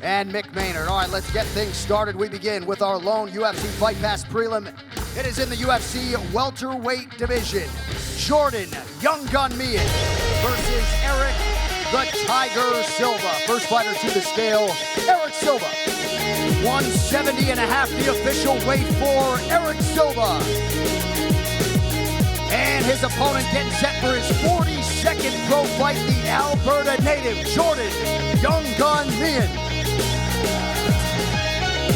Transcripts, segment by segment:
and Mick Maynard. All right, let's get things started. We begin with our lone UFC Fight Pass prelim. It is in the UFC welterweight division. Jordan Young Gun Meehan versus Erik the Tiger Silva. First fighter to the scale, Erik Silva. 170.5, the official weight for Erik Silva. And his opponent getting set for his 42nd pro fight, the Alberta native, Jordan Young Gun Meehan.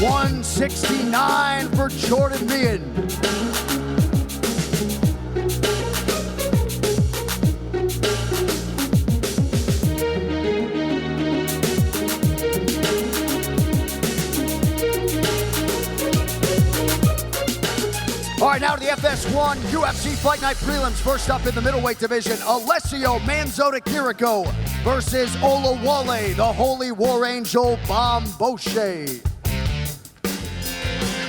169 for Jordan Meehan. All right, now to the FS1 UFC Fight Night prelims. First up in the middleweight division, Alessio Manzota Kiriko versus Olawale, the Holy War Angel Bamboshe.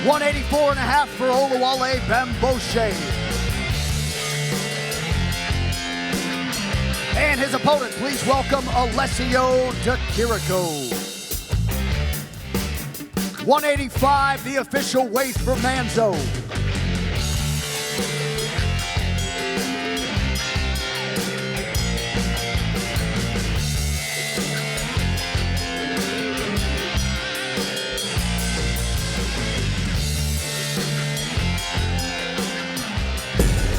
184.5 for Olawale Bamboshe. And his opponent, please welcome Alessio Kiriko. 185, the official weight for Manzo.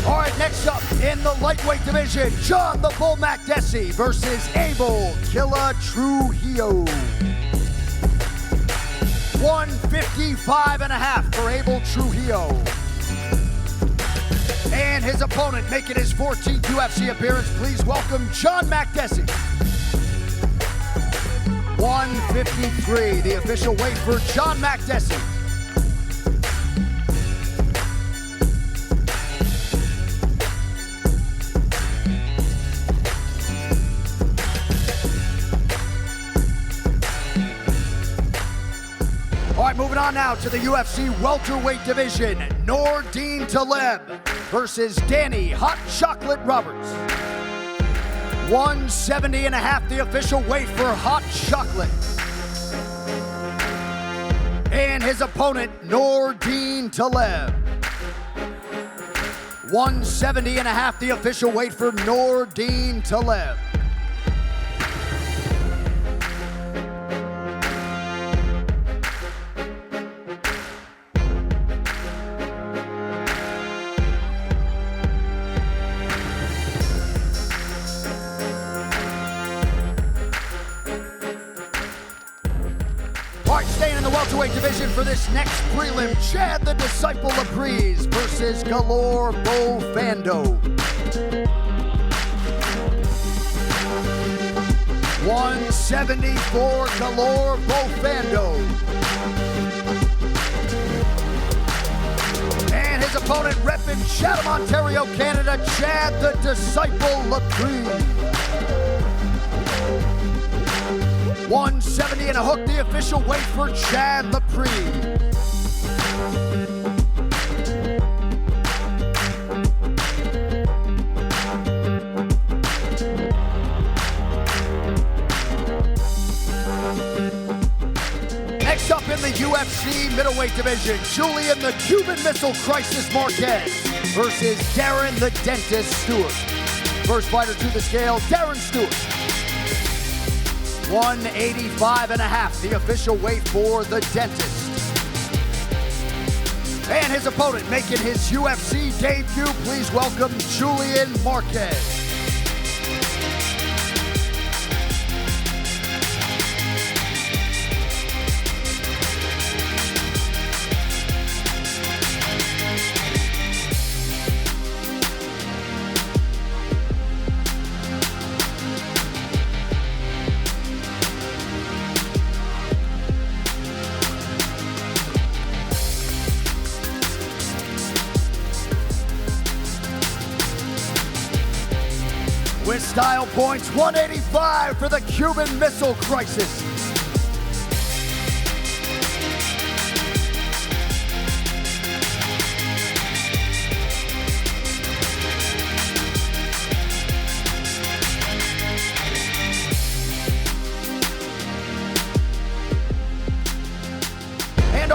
All right, next up in the lightweight division, John the Bull Makdessi versus Abel Killa Trujillo. 155.5 for Abel Trujillo. And his opponent making his 14th UFC appearance, please welcome John Makdessi. 153, the official weight for John Makdessi. All right, moving on now to the UFC welterweight division. Nordine Taleb versus Danny Hot Chocolate Roberts. 170.5, the official weight for Hot Chocolate. And his opponent, Nordine Taleb. 170.5, the official weight for Nordine Taleb. Staying in the welterweight division for this next prelim, Chad the Disciple of Breeze versus Galore Bofando. 174, Galore Bofando. And his opponent repping Chatham, Ontario, Canada, Chad the Disciple of Breeze. 170 and a hook, the official weight for Chad Lepre. Next up in the UFC middleweight division, Julian the Cuban Missile Crisis Marquez versus Darren the Dentist Stewart. First fighter to the scale, Darren Stewart. 185.5, the official weight for the Dentist. And his opponent making his UFC debut, please welcome Julian Marquez. With style points, 185 for the Cuban Missile Crisis.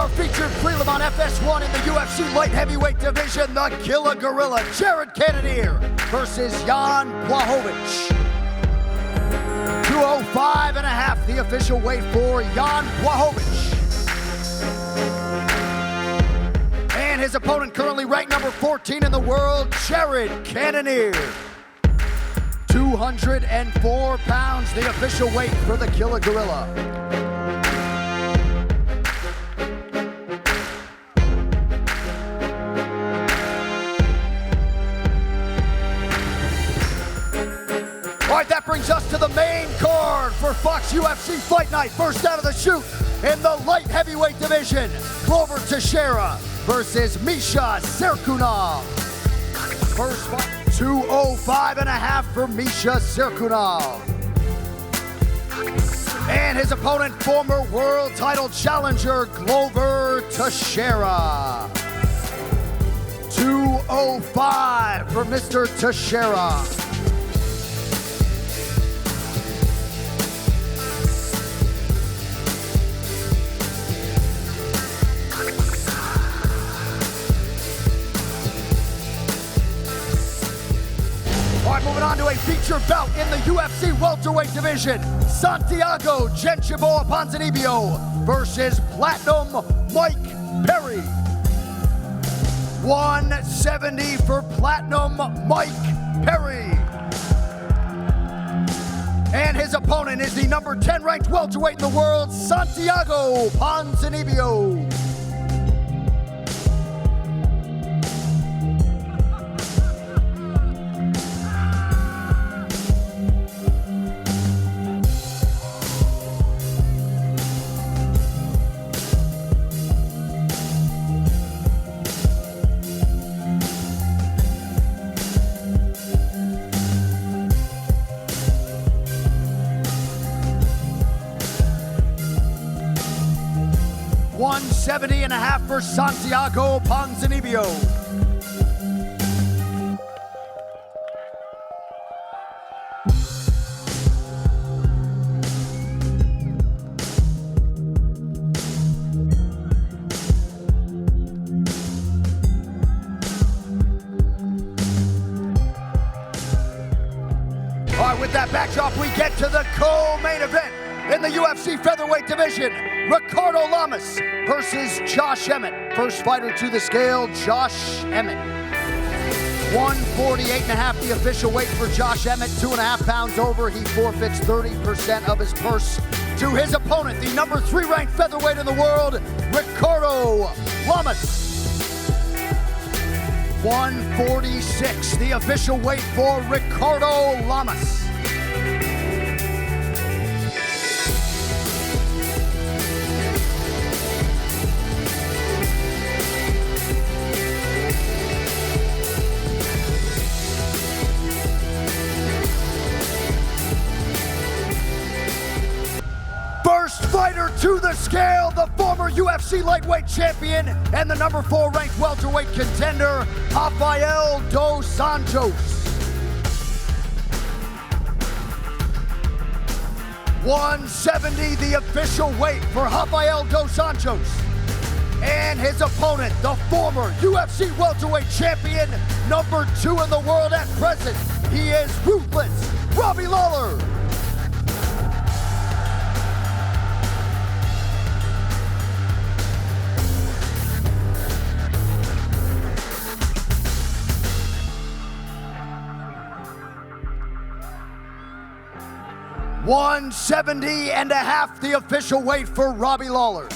our featured prelim on FS1 in the UFC light heavyweight division, the Killer Gorilla, Jared Cannonier versus Jan Blachowicz. 205.5, the official weight for Jan Blachowicz. And his opponent, currently ranked number 14 in the world, Jared Cannonier. 204 pounds, the official weight for the Killer Gorilla. All right, that brings us to the main card for Fox UFC Fight Night. First out of the chute in the light heavyweight division, Glover Teixeira versus Misha Cirkunov. First fight, 205.5 for Misha Cirkunov. And his opponent, former world title challenger, Glover Teixeira. 205 for Mr. Teixeira. Moving on to a feature bout in the UFC welterweight division. Santiago Ponzinibbio versus Platinum Mike Perry. 170 for Platinum Mike Perry. And his opponent is the number 10 ranked welterweight in the world, Santiago Ponzinibbio. $170.5 for Santiago Ponzinibbio. All right, with that backdrop, we get to the co-main event in the UFC featherweight division. Ricardo Lamas versus Josh Emmett. First fighter to the scale, Josh Emmett. 148.5, the official weight for Josh Emmett. 2.5 pounds over. He forfeits 30% of his purse to his opponent, the number 3 ranked featherweight in the world, Ricardo Lamas. 146, the official weight for Ricardo Lamas. First fighter to the scale, the former UFC lightweight champion and the number 4 ranked welterweight contender, Rafael dos Santos. 170, the official weight for Rafael dos Santos. And his opponent, the former UFC welterweight champion, number 2 in the world at present. He is ruthless, Robbie Lawler. $170.5, the official weight for Robbie Lawler.